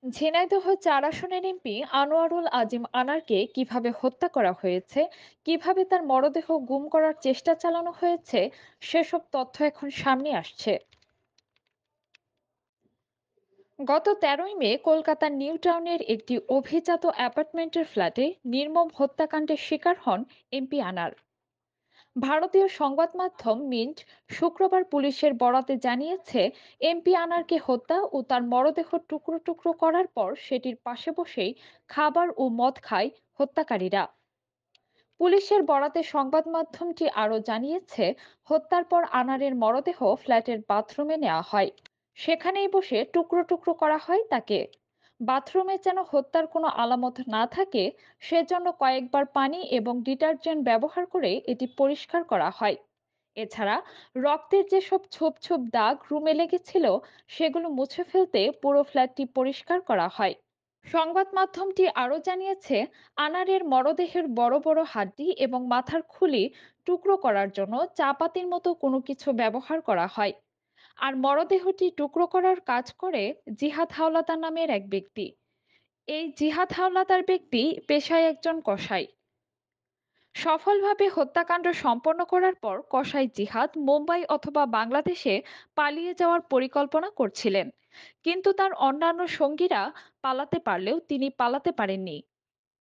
ঝিনাইদহ ৪ আসনের এমপি আনোয়ারুল আজিম আনারকে কিভাবে হত্যা করা হয়েছে, কিভাবে তার মরদেহ গুম করার চেষ্টা চালানো হয়েছে, সেসব তথ্য এখন সামনে আসছে। গত ১৩ই মে কলকাতার নিউ টাউনের একটি অভিজাত অ্যাপার্টমেন্টের ফ্ল্যাটে নির্মম হত্যাকাণ্ডের শিকার হন এমপি আনার। ভারতীয় সংবাদ মাধ্যম মিন্ট শুক্রবার পুলিশের বরাতে জানিয়েছে, এমপি আনারকে হত্যা ও তার মরদেহ টুকরো টুকরো করার পর সেটির পাশে বসেই খাবার ও মদ খায় হত্যাকারীরা। পুলিশের বরাতে সংবাদ মাধ্যমটি আরও জানিয়েছে, হত্যার পর আনারের মরদেহ ফ্ল্যাটের বাথরুমে নেওয়া হয়। সেখানেই বসে টুকরো টুকরো করা হয় তাকে। বাথরুমে যেন হত্যার কোনো আলামত না থাকে, সেজন্য কয়েকবার পানি এবং ডিটারজেন্ট ব্যবহার করে এটি পরিষ্কার করা হয়। এছাড়া রক্তের যেসব ছোপ ছোপ দাগ রুমে লেগেছিল, সেগুলো মুছে ফেলতে পুরো ফ্ল্যাটটি পরিষ্কার করা হয়। সংবাদ মাধ্যমটি আরও জানিয়েছে, আনারের মরদেহের বড় বড় হাড্ডি এবং মাথার খুলি টুকরো করার জন্য চাপাতির মতো কোনো কিছু ব্যবহার করা হয়। আর মরদেহটি টুকরো করার কাজ করে জিহাদ হাওলাদার নামের এক ব্যক্তি। এই জিহাদ হাওলাদার ব্যক্তি পেশায় একজন কসাই। সফলভাবে হত্যাকাণ্ড সম্পন্ন করার পর কসাই জিহাদ মুম্বাই অথবা বাংলাদেশে পালিয়ে যাওয়ার পরিকল্পনা করছিলেন, কিন্তু তার অন্যান্য সঙ্গীরা পালাতে পারলেও তিনি পালাতে পারেননি।